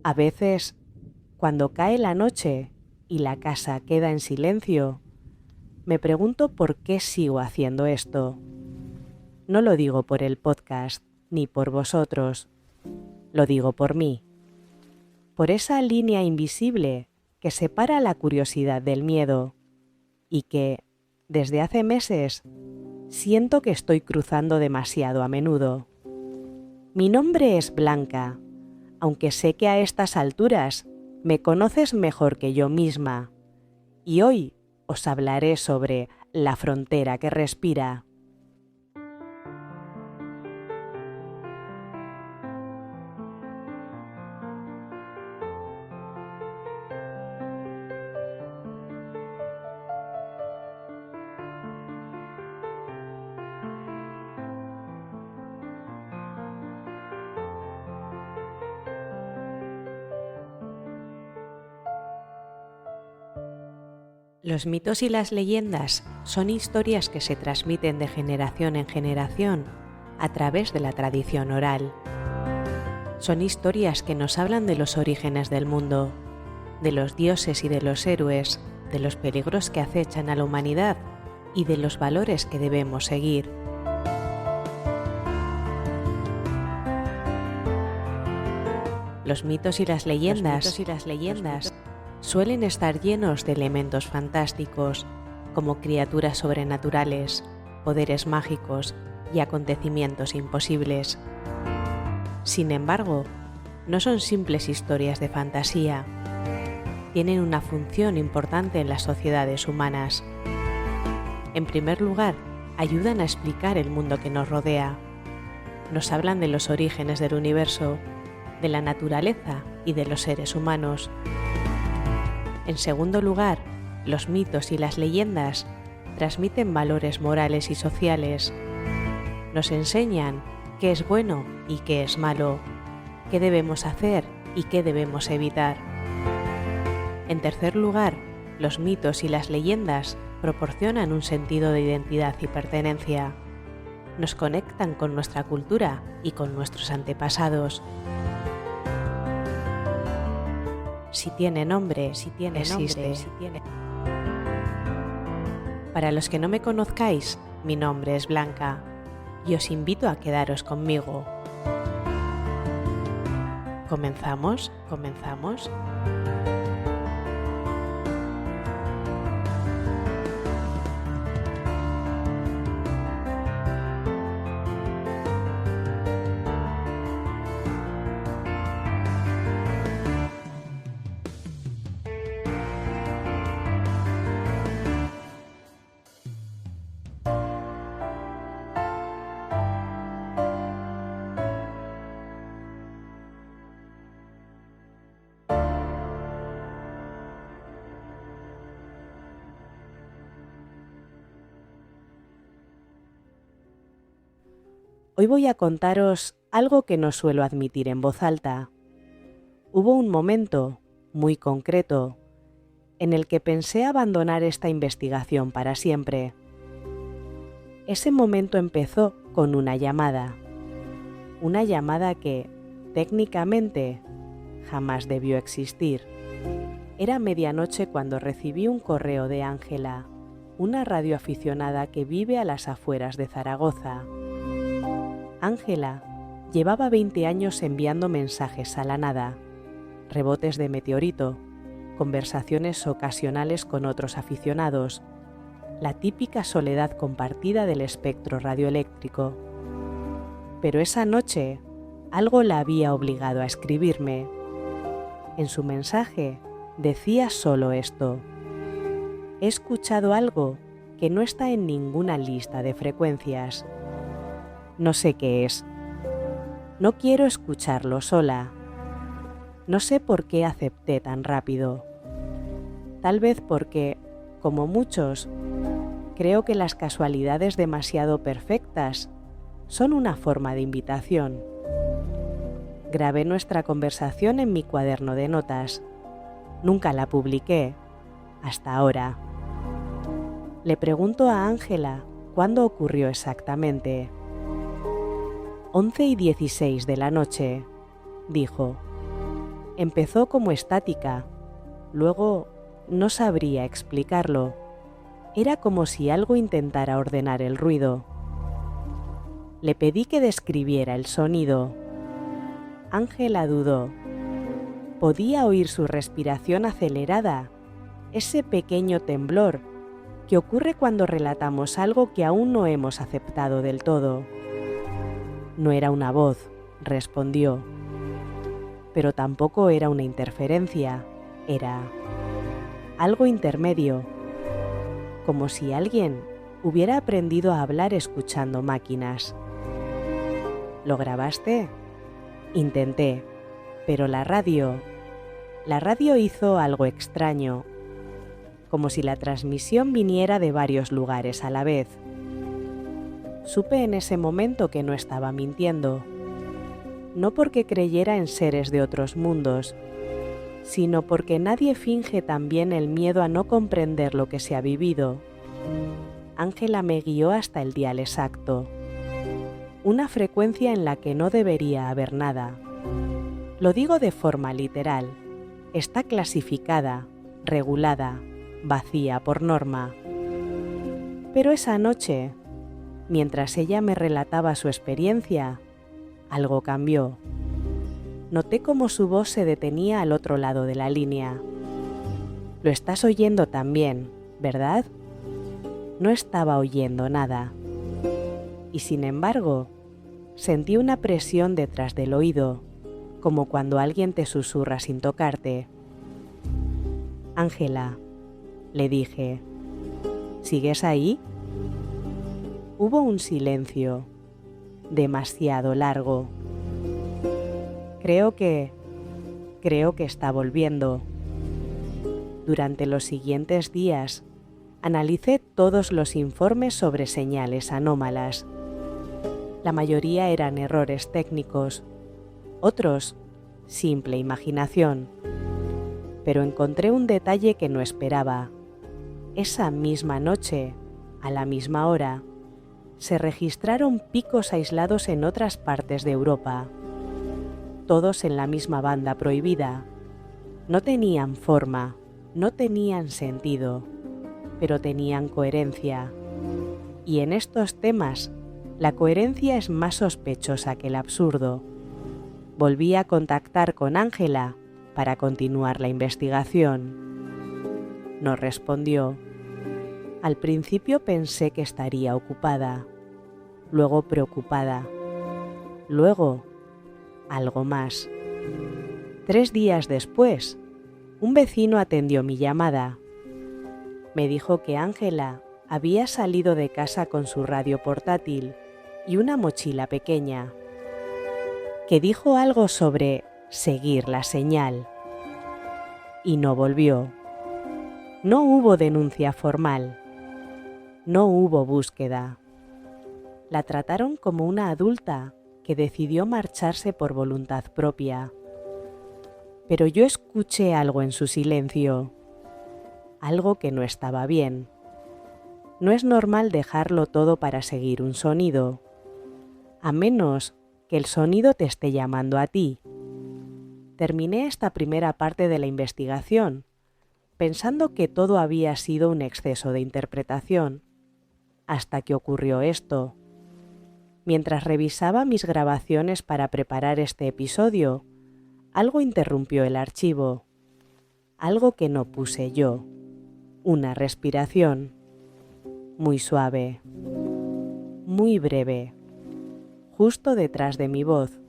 A veces, cuando cae la noche y la casa queda en silencio, me pregunto por qué sigo haciendo esto. No lo digo por el podcast ni por vosotros, lo digo por mí. Por esa línea invisible que separa la curiosidad del miedo y que, desde hace meses, siento que estoy cruzando demasiado a menudo. Mi nombre es Blanca, aunque sé que a estas alturas me conoces mejor que yo misma, y hoy os hablaré sobre la frontera que respira. Los mitos y las leyendas son historias que se transmiten de generación en generación a través de la tradición oral. Son historias que nos hablan de los orígenes del mundo, de los dioses y de los héroes, de los peligros que acechan a la humanidad y de los valores que debemos seguir. Los mitos y las leyendas suelen estar llenos de elementos fantásticos, como criaturas sobrenaturales, poderes mágicos y acontecimientos imposibles. Sin embargo, no son simples historias de fantasía. Tienen una función importante en las sociedades humanas. En primer lugar, ayudan a explicar el mundo que nos rodea. Nos hablan de los orígenes del universo, de la naturaleza y de los seres humanos. En segundo lugar, los mitos y las leyendas transmiten valores morales y sociales. Nos enseñan qué es bueno y qué es malo, qué debemos hacer y qué debemos evitar. En tercer lugar, los mitos y las leyendas proporcionan un sentido de identidad y pertenencia. Nos conectan con nuestra cultura y con nuestros antepasados. Si tiene nombre, existe. Para los que no me conozcáis, mi nombre es Blanca y os invito a quedaros conmigo. ¿Comenzamos? Hoy voy a contaros algo que no suelo admitir en voz alta. Hubo un momento, muy concreto, en el que pensé abandonar esta investigación para siempre. Ese momento empezó con una llamada que, técnicamente, jamás debió existir. Era medianoche cuando recibí un correo de Ángela, una radioaficionada que vive a las afueras de Zaragoza. Ángela llevaba 20 años enviando mensajes a la nada, rebotes de meteorito, conversaciones ocasionales con otros aficionados, la típica soledad compartida del espectro radioeléctrico. Pero esa noche algo la había obligado a escribirme. En su mensaje decía solo esto: he escuchado algo que no está en ninguna lista de frecuencias. No sé qué es. No quiero escucharlo sola. No sé por qué acepté tan rápido. Tal vez porque, como muchos, creo que las casualidades demasiado perfectas son una forma de invitación. Grabé nuestra conversación en mi cuaderno de notas. Nunca la publiqué, hasta ahora. Le pregunto a Ángela cuándo ocurrió exactamente. 11:16 de la noche, dijo. Empezó como estática, luego no sabría explicarlo. Era como si algo intentara ordenar el ruido. Le pedí que describiera el sonido. Ángela dudó. Podía oír su respiración acelerada, ese pequeño temblor que ocurre cuando relatamos algo que aún no hemos aceptado del todo. No era una voz, respondió, pero tampoco era una interferencia, era algo intermedio, como si alguien hubiera aprendido a hablar escuchando máquinas. ¿Lo grabaste? Intenté, pero la radio hizo algo extraño, como si la transmisión viniera de varios lugares a la vez. Supe en ese momento que no estaba mintiendo, no porque creyera en seres de otros mundos, sino porque nadie finge también el miedo a no comprender lo que se ha vivido. Ángela me guió hasta el dial exacto, una frecuencia en la que no debería haber nada. Lo digo de forma literal, está clasificada, regulada, vacía por norma. Pero esa noche, mientras ella me relataba su experiencia, algo cambió. Noté cómo su voz se detenía al otro lado de la línea. Lo estás oyendo también, ¿verdad? No estaba oyendo nada. Y sin embargo, sentí una presión detrás del oído, como cuando alguien te susurra sin tocarte. Ángela, le dije, ¿sigues ahí? Hubo un silencio, demasiado largo. Creo que está volviendo. Durante los siguientes días, analicé todos los informes sobre señales anómalas. La mayoría eran errores técnicos, otros, simple imaginación. Pero encontré un detalle que no esperaba. Esa misma noche, a la misma hora, se registraron picos aislados en otras partes de Europa. Todos en la misma banda prohibida. No tenían forma, no tenían sentido, pero tenían coherencia. Y en estos temas, la coherencia es más sospechosa que el absurdo. Volví a contactar con Ángela para continuar la investigación. No respondió. Al principio pensé que estaría ocupada, luego preocupada, luego algo más. 3 días después, un vecino atendió mi llamada. Me dijo que Ángela había salido de casa con su radio portátil y una mochila pequeña, que dijo algo sobre seguir la señal. Y no volvió. No hubo denuncia formal. No hubo búsqueda. La trataron como una adulta que decidió marcharse por voluntad propia. Pero yo escuché algo en su silencio, algo que no estaba bien. No es normal dejarlo todo para seguir un sonido, a menos que el sonido te esté llamando a ti. Terminé esta primera parte de la investigación, pensando que todo había sido un exceso de interpretación, hasta que ocurrió esto. Mientras revisaba mis grabaciones para preparar este episodio, algo interrumpió el archivo, algo que no puse yo, una respiración, muy suave, muy breve, justo detrás de mi voz.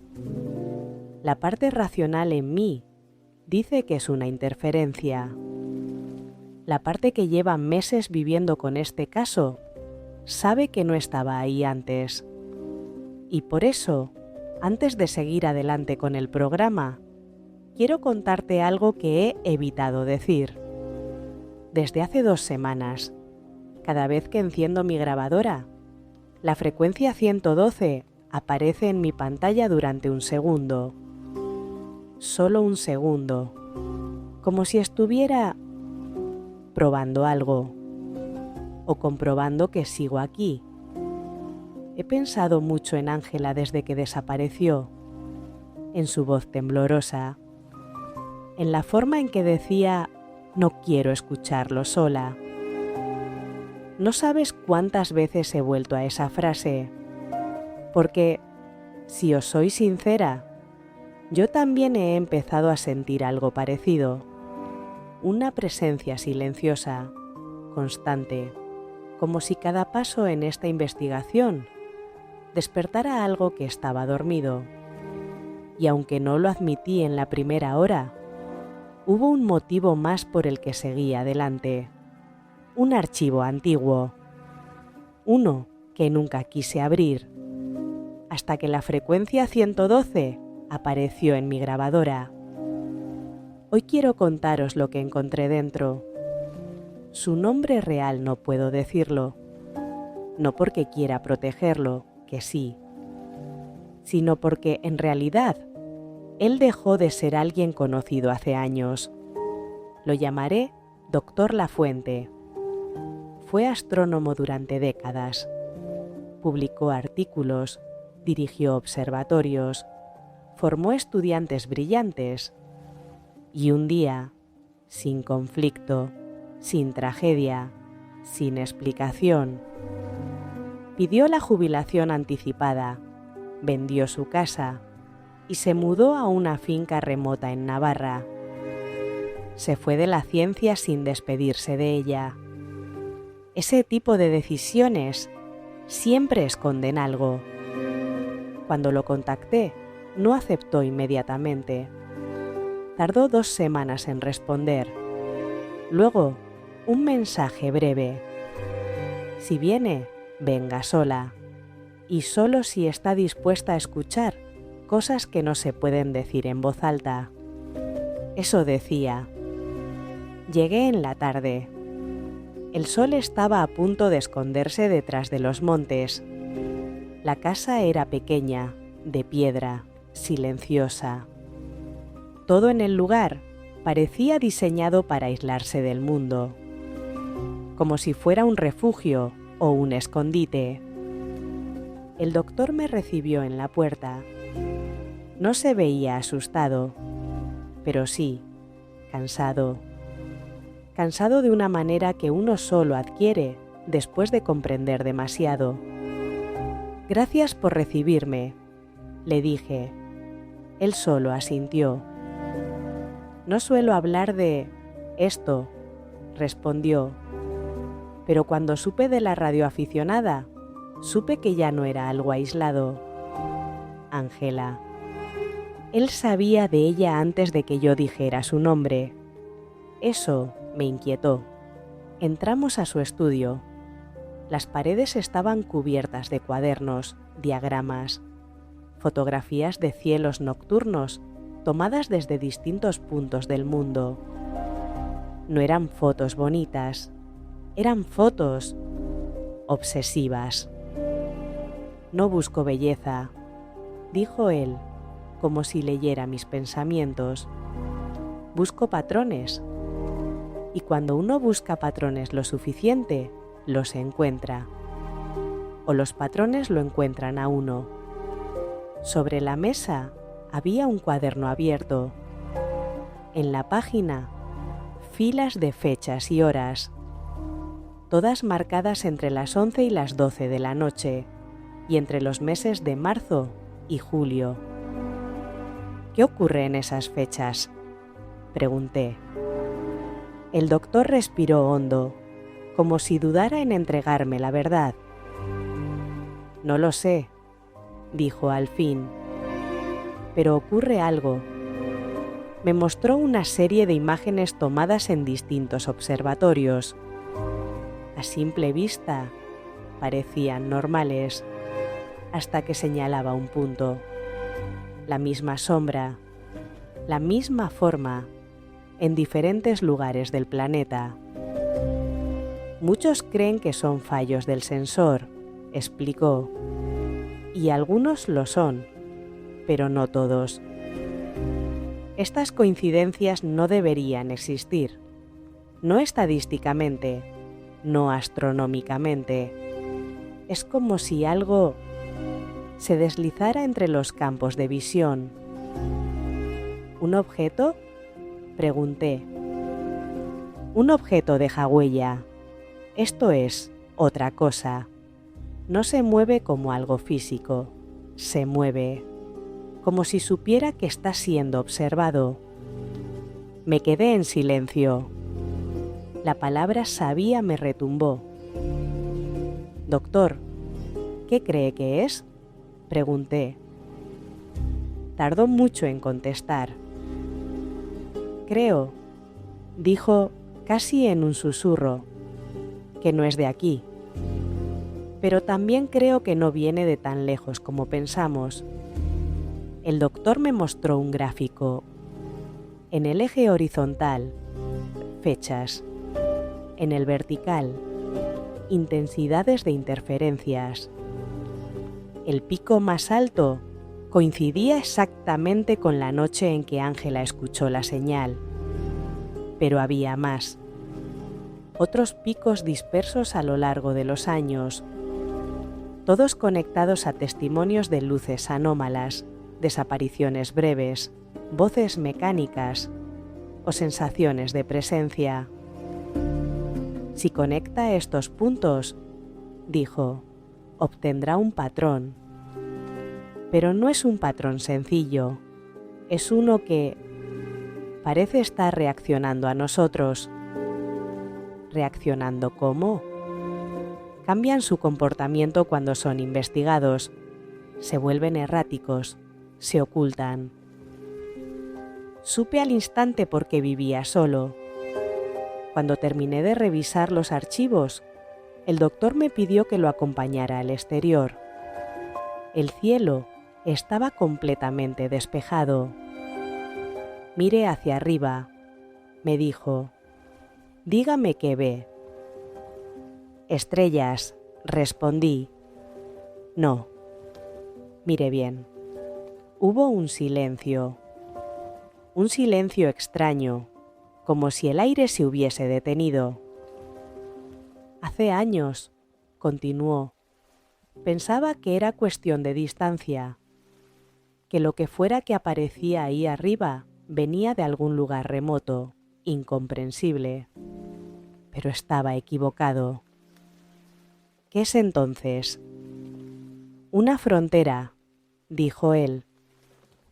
La parte racional en mí dice que es una interferencia. La parte que lleva meses viviendo con este caso sabe que no estaba ahí antes. Y por eso, antes de seguir adelante con el programa, quiero contarte algo que he evitado decir. Desde hace 2 semanas, cada vez que enciendo mi grabadora, la frecuencia 112 aparece en mi pantalla durante un segundo. Solo un segundo, como si estuviera probando algo o comprobando que sigo aquí. He pensado mucho en Ángela desde que desapareció, en su voz temblorosa, en la forma en que decía «no quiero escucharlo sola». No sabes cuántas veces he vuelto a esa frase, porque, si os soy sincera, yo también he empezado a sentir algo parecido, una presencia silenciosa, constante, como si cada paso en esta investigación despertara algo que estaba dormido. Y aunque no lo admití en la primera hora, hubo un motivo más por el que seguí adelante. Un archivo antiguo, uno que nunca quise abrir, hasta que la frecuencia 112 apareció en mi grabadora. Hoy quiero contaros lo que encontré dentro. Su nombre real no puedo decirlo, no porque quiera protegerlo, que sí, sino porque en realidad él dejó de ser alguien conocido hace años. Lo llamaré Dr. Lafuente. Fue astrónomo durante décadas. Publicó artículos, dirigió observatorios, formó estudiantes brillantes. Y un día, sin conflicto, sin tragedia, sin explicación, pidió la jubilación anticipada, vendió su casa y se mudó a una finca remota en Navarra. Se fue de la ciencia sin despedirse de ella. Ese tipo de decisiones siempre esconden algo. Cuando lo contacté, no aceptó inmediatamente. Tardó 2 semanas en responder. Luego, un mensaje breve. Si viene, venga sola. Y solo si está dispuesta a escuchar cosas que no se pueden decir en voz alta. Eso decía. Llegué en la tarde. El sol estaba a punto de esconderse detrás de los montes. La casa era pequeña, de piedra, silenciosa. Todo en el lugar parecía diseñado para aislarse del mundo, como si fuera un refugio o un escondite. El doctor me recibió en la puerta. No se veía asustado, pero sí, cansado. Cansado de una manera que uno solo adquiere después de comprender demasiado. «Gracias por recibirme», le dije. Él solo asintió. «No suelo hablar de esto», respondió. Pero cuando supe de la radioaficionada, supe que ya no era algo aislado. Ángela. Él sabía de ella antes de que yo dijera su nombre. Eso me inquietó. Entramos a su estudio. Las paredes estaban cubiertas de cuadernos, diagramas, fotografías de cielos nocturnos tomadas desde distintos puntos del mundo. No eran fotos bonitas, eran fotos obsesivas. «No busco belleza», dijo él, como si leyera mis pensamientos. «Busco patrones». Y cuando uno busca patrones lo suficiente, los encuentra. O los patrones lo encuentran a uno. Sobre la mesa había un cuaderno abierto. En la página, filas de fechas y horas, todas marcadas entre las 11 y las 12 de la noche, y entre los meses de marzo y julio. «¿Qué ocurre en esas fechas?», pregunté. El doctor respiró hondo, como si dudara en entregarme la verdad. «No lo sé», dijo al fin, «pero ocurre algo». Me mostró una serie de imágenes tomadas en distintos observatorios. A simple vista, parecían normales, hasta que señalaba un punto. La misma sombra, la misma forma, en diferentes lugares del planeta. Muchos creen que son fallos del sensor, explicó, y algunos lo son, pero no todos. Estas coincidencias no deberían existir, no estadísticamente, no astronómicamente. Es como si algo se deslizara entre los campos de visión. ¿Un objeto? Pregunté. Un objeto deja huella. Esto es otra cosa. No se mueve como algo físico. Se mueve como si supiera que está siendo observado. Me quedé en silencio. La palabra sabía me retumbó. Doctor, ¿qué cree que es? Pregunté. Tardó mucho en contestar. Creo, dijo casi en un susurro, que no es de aquí. Pero también creo que no viene de tan lejos como pensamos. El doctor me mostró un gráfico. En el eje horizontal, fechas. En el vertical, intensidades de interferencias. El pico más alto coincidía exactamente con la noche en que Ángela escuchó la señal. Pero había más. Otros picos dispersos a lo largo de los años, todos conectados a testimonios de luces anómalas, desapariciones breves, voces mecánicas o sensaciones de presencia. Si conecta estos puntos, dijo, obtendrá un patrón. Pero no es un patrón sencillo, es uno que parece estar reaccionando a nosotros. ¿Reaccionando cómo? Cambian su comportamiento cuando son investigados, se vuelven erráticos, se ocultan. Supe al instante por qué vivía solo. Cuando terminé de revisar los archivos, el doctor me pidió que lo acompañara al exterior. El cielo estaba completamente despejado. Miré hacia arriba. Me dijo, dígame qué ve. Estrellas, respondí. No. Mire bien. Hubo un silencio extraño, como si el aire se hubiese detenido. Hace años, continuó, pensaba que era cuestión de distancia, que lo que fuera que aparecía ahí arriba venía de algún lugar remoto, incomprensible, pero estaba equivocado. ¿Qué es entonces? Una frontera, dijo él.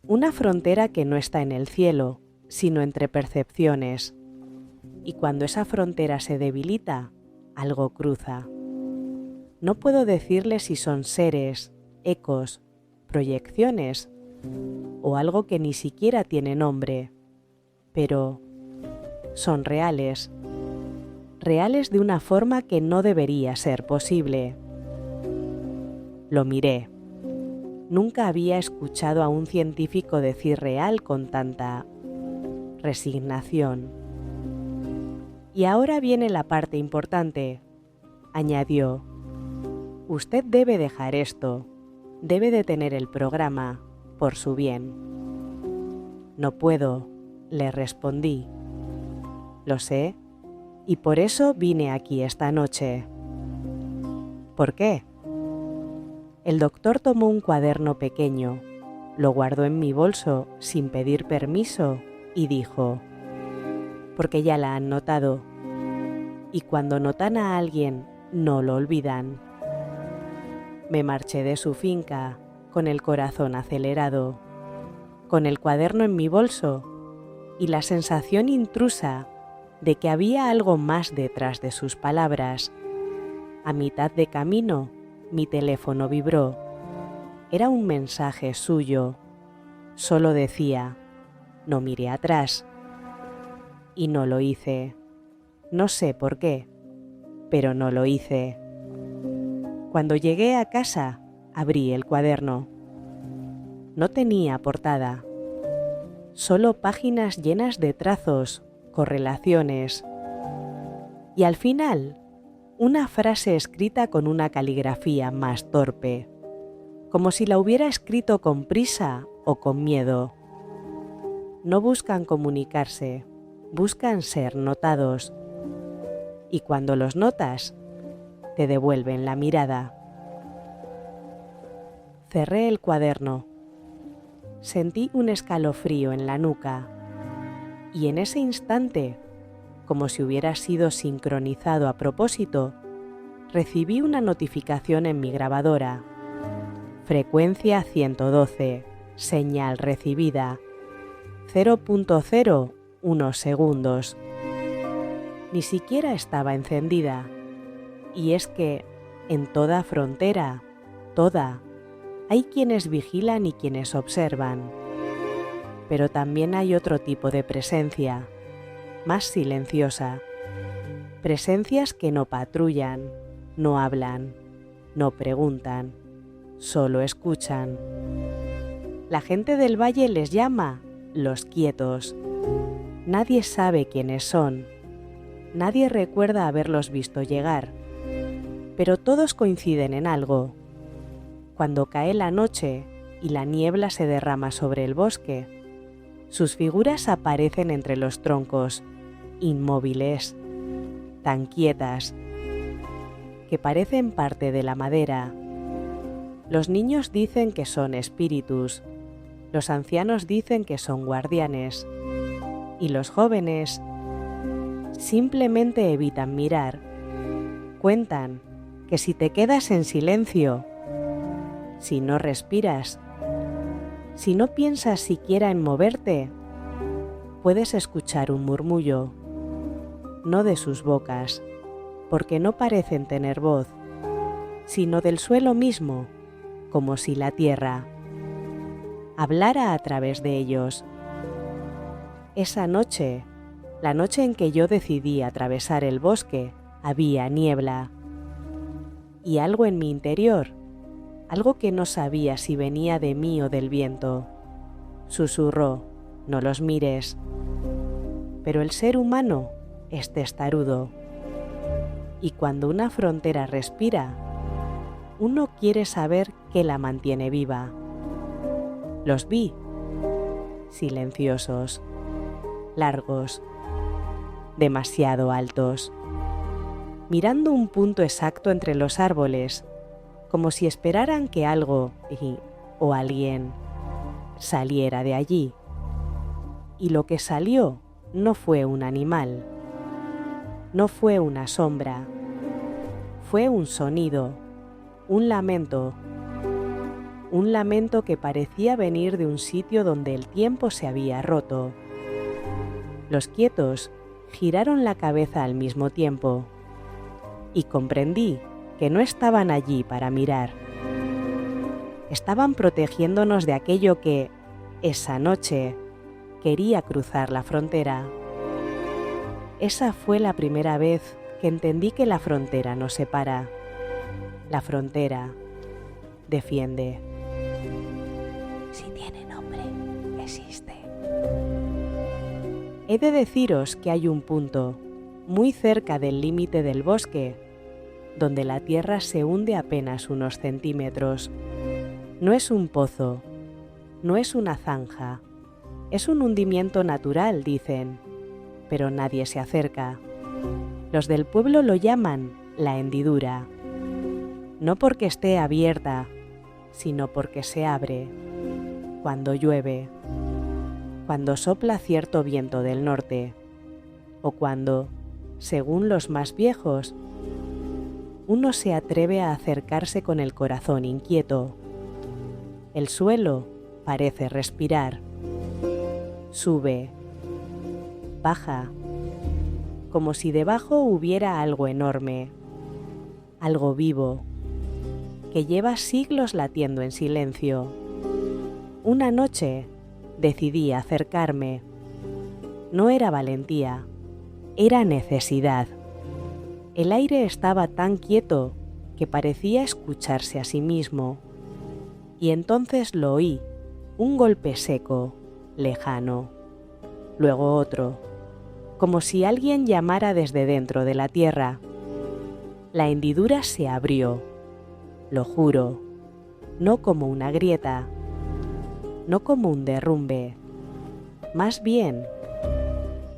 Una frontera que no está en el cielo, sino entre percepciones. Y cuando esa frontera se debilita, algo cruza. No puedo decirle si son seres, ecos, proyecciones o algo que ni siquiera tiene nombre, pero son reales. Reales de una forma que no debería ser posible. Lo miré. Nunca había escuchado a un científico decir real con tanta resignación. Y ahora viene la parte importante, añadió. Usted debe dejar esto, debe detener el programa, por su bien. No puedo, le respondí. Lo sé, y por eso vine aquí esta noche. ¿Por qué? El doctor tomó un cuaderno pequeño, lo guardó en mi bolso sin pedir permiso y dijo, porque ya la han notado, y cuando notan a alguien no lo olvidan. Me marché de su finca con el corazón acelerado, con el cuaderno en mi bolso y la sensación intrusa de que había algo más detrás de sus palabras. A mitad de camino, mi teléfono vibró. Era un mensaje suyo. Solo decía, no mire atrás. Y no lo hice. No sé por qué, pero no lo hice. Cuando llegué a casa, abrí el cuaderno. No tenía portada. Solo páginas llenas de trazos, correlaciones. Y al final, una frase escrita con una caligrafía más torpe, como si la hubiera escrito con prisa o con miedo. No buscan comunicarse, buscan ser notados. Y cuando los notas, te devuelven la mirada. Cerré el cuaderno. Sentí un escalofrío en la nuca. y en ese instante, como si hubiera sido sincronizado a propósito, recibí una notificación en mi grabadora. Frecuencia 112, señal recibida, 0.01 segundos. Ni siquiera estaba encendida. Y es que, en toda frontera, hay quienes vigilan y quienes observan. Pero también hay otro tipo de presencia, más silenciosa. Presencias que no patrullan, no hablan, no preguntan, solo escuchan. La gente del valle les llama los quietos. Nadie sabe quiénes son. Nadie recuerda haberlos visto llegar. Pero todos coinciden en algo. Cuando cae la noche y la niebla se derrama sobre el bosque, sus figuras aparecen entre los troncos, inmóviles, tan quietas, que parecen parte de la madera. Los niños dicen que son espíritus, los ancianos dicen que son guardianes, y los jóvenes simplemente evitan mirar. Cuentan que si te quedas en silencio, si no respiras, si no piensas siquiera en moverte, puedes escuchar un murmullo, no de sus bocas, porque no parecen tener voz, sino del suelo mismo, como si la tierra hablara a través de ellos. Esa noche, la noche en que yo decidí atravesar el bosque, había niebla. Y algo en mi interior, algo que no sabía si venía de mí o del viento, susurró: no los mires. Pero el ser humano es testarudo. Y cuando una frontera respira, uno quiere saber qué la mantiene viva. Los vi, silenciosos, largos, demasiado altos, mirando un punto exacto entre los árboles, como si esperaran que algo o alguien saliera de allí. Y lo que salió no fue un animal, no fue una sombra, fue un sonido, un lamento que parecía venir de un sitio donde el tiempo se había roto. Los quietos giraron la cabeza al mismo tiempo y comprendí que no estaban allí para mirar. Estaban protegiéndonos de aquello que, esa noche, quería cruzar la frontera. Esa fue la primera vez que entendí que la frontera nos separa. La frontera defiende. Si tiene nombre, existe. He de deciros que hay un punto, muy cerca del límite del bosque, donde la tierra se hunde apenas unos centímetros. No es un pozo, no es una zanja, es un hundimiento natural, dicen, pero nadie se acerca. Los del pueblo lo llaman la hendidura, no porque esté abierta, sino porque se abre cuando llueve, cuando sopla cierto viento del norte, o cuando, según los más viejos, uno se atreve a acercarse con el corazón inquieto. El suelo parece respirar, sube, baja, como si debajo hubiera algo enorme, algo vivo, que lleva siglos latiendo en silencio. Una noche decidí acercarme. No era valentía, era necesidad. El aire estaba tan quieto que parecía escucharse a sí mismo. Y entonces lo oí, un golpe seco, lejano, luego otro, como si alguien llamara desde dentro de la tierra. La hendidura se abrió, lo juro, no como una grieta, no como un derrumbe, más bien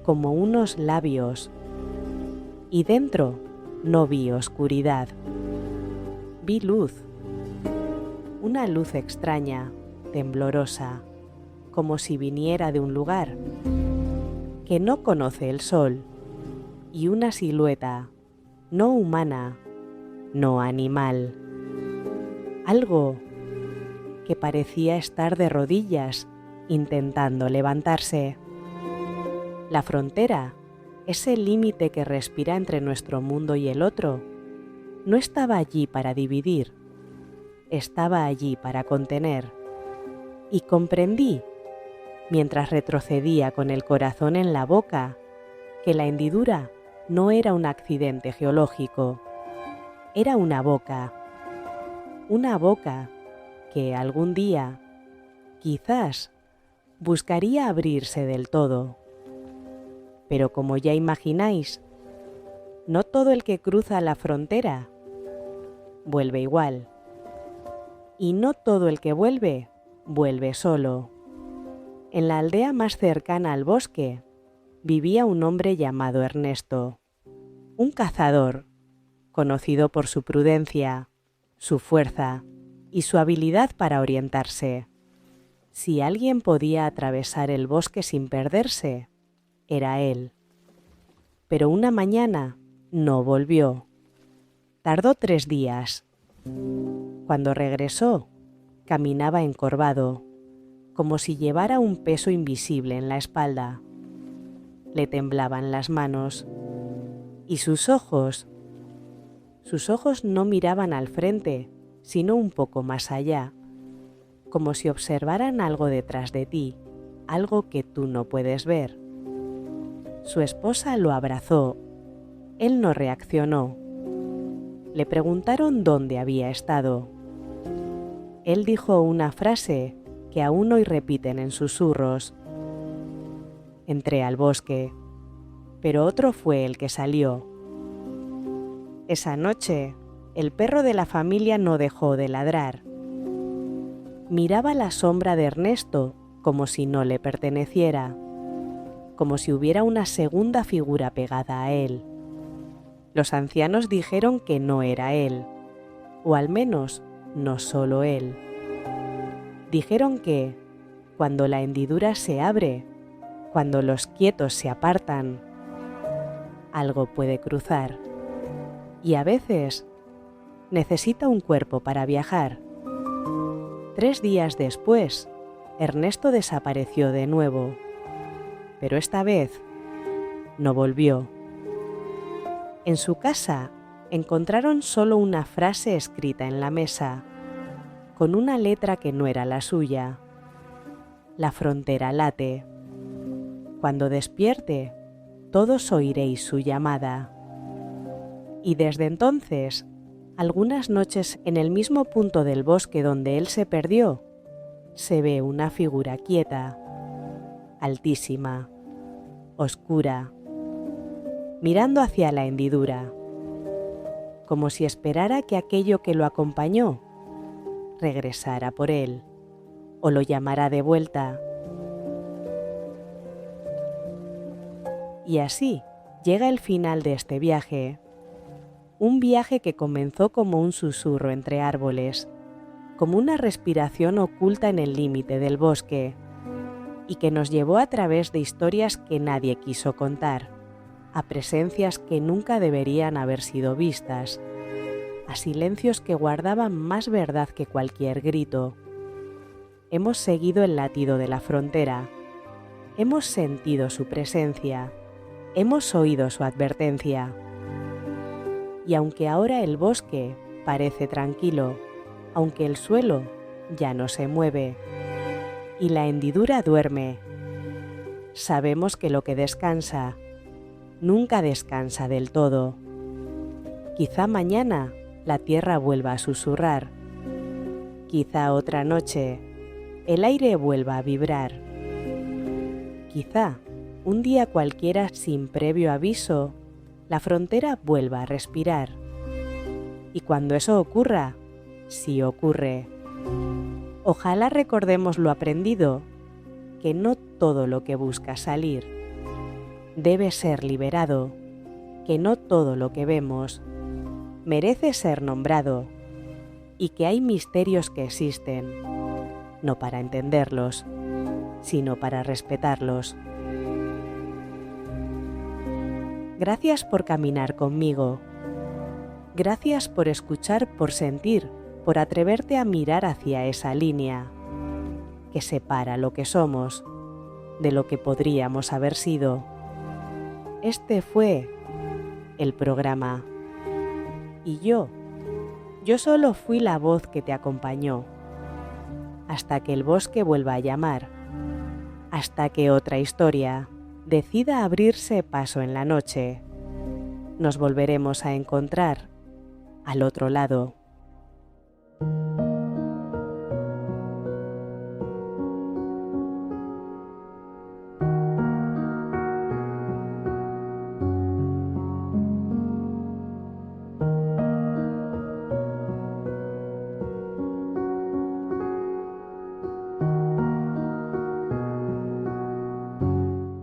como unos labios, y dentro no vi oscuridad, vi luz, una luz extraña, temblorosa, como si viniera de un lugar que no conoce el sol, y una silueta, no humana, no animal. Algo que parecía estar de rodillas intentando levantarse. La frontera, ese límite que respira entre nuestro mundo y el otro, no estaba allí para dividir, estaba allí para contener. Y comprendí, mientras retrocedía con el corazón en la boca, que la hendidura no era un accidente geológico, era una boca que algún día, quizás, buscaría abrirse del todo. Pero como ya imagináis, no todo el que cruza la frontera vuelve igual. Y no todo el que vuelve, vuelve solo. En la aldea más cercana al bosque vivía un hombre llamado Ernesto, un cazador, conocido por su prudencia, su fuerza y su habilidad para orientarse. Si alguien podía atravesar el bosque sin perderse, era él. Pero una mañana no volvió. Tardó 3 días. Cuando regresó, caminaba encorvado, como si llevara un peso invisible en la espalda. Le temblaban las manos y sus ojos no miraban al frente, sino un poco más allá, como si observaran algo detrás de ti, algo que tú no puedes ver. Su esposa lo abrazó. Él no reaccionó. Le preguntaron dónde había estado. Él dijo una frase que aún hoy repiten en susurros. Entré al bosque, pero otro fue el que salió. Esa noche, el perro de la familia no dejó de ladrar. Miraba la sombra de Ernesto como si no le perteneciera, como si hubiera una segunda figura pegada a él. Los ancianos dijeron que no era él, o al menos no solo él. Dijeron que, cuando la hendidura se abre, cuando los quietos se apartan, algo puede cruzar. Y a veces necesita un cuerpo para viajar. 3 días después, Ernesto desapareció de nuevo, pero esta vez no volvió. En su casa encontraron solo una frase escrita en la mesa, con una letra que no era la suya. La frontera late. Cuando despierte, todos oiréis su llamada. Y desde entonces, algunas noches en el mismo punto del bosque donde él se perdió, se ve una figura quieta, altísima, oscura, mirando hacia la hendidura, como si esperara que aquello que lo acompañó regresara por él o lo llamara de vuelta. Y así llega el final de este viaje, un viaje que comenzó como un susurro entre árboles, como una respiración oculta en el límite del bosque, y que nos llevó a través de historias que nadie quiso contar, a presencias que nunca deberían haber sido vistas, a silencios que guardaban más verdad que cualquier grito. Hemos seguido el latido de la frontera, hemos sentido su presencia, hemos oído su advertencia. Y aunque ahora el bosque parece tranquilo, aunque el suelo ya no se mueve y la hendidura duerme, sabemos que lo que descansa nunca descansa del todo. Quizá mañana la tierra vuelva a susurrar, quizá otra noche el aire vuelva a vibrar, quizá un día cualquiera sin previo aviso la frontera vuelva a respirar. Y cuando eso ocurra, si ocurre, ojalá recordemos lo aprendido, que no todo lo que busca salir debe ser liberado, que no todo lo que vemos merece ser nombrado y que hay misterios que existen, no para entenderlos, sino para respetarlos. Gracias por caminar conmigo. Gracias por escuchar, por sentir, por atreverte a mirar hacia esa línea que separa lo que somos de lo que podríamos haber sido. Este fue el programa. Y yo solo fui la voz que te acompañó, hasta que el bosque vuelva a llamar, hasta que otra historia decida abrirse paso en la noche. Nos volveremos a encontrar al otro lado.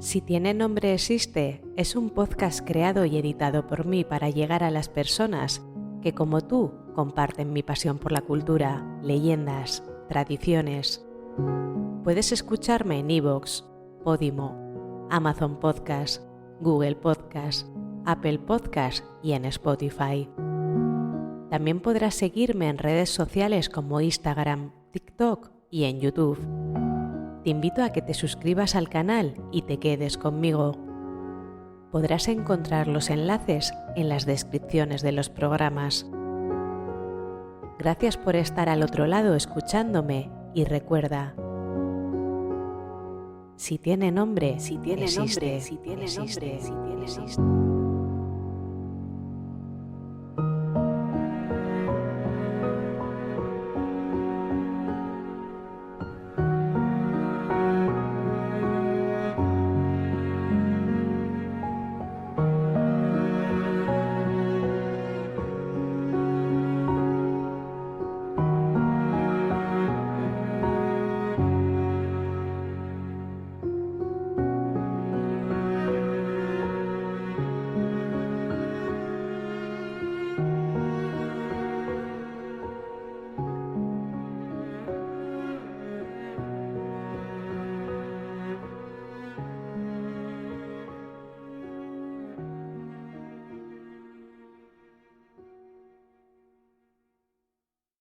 Si tiene nombre existe es un podcast creado y editado por mí para llegar a las personas que como tú comparten mi pasión por la cultura, leyendas, tradiciones. Puedes escucharme en iVoox, Podimo, Amazon Podcast, Google Podcast, Apple Podcast y en Spotify. También podrás seguirme en redes sociales como Instagram, TikTok y en YouTube. Te invito a que te suscribas al canal y te quedes conmigo. Podrás encontrar los enlaces en las descripciones de los programas. Gracias por estar al otro lado escuchándome y recuerda, si tiene nombre, existe.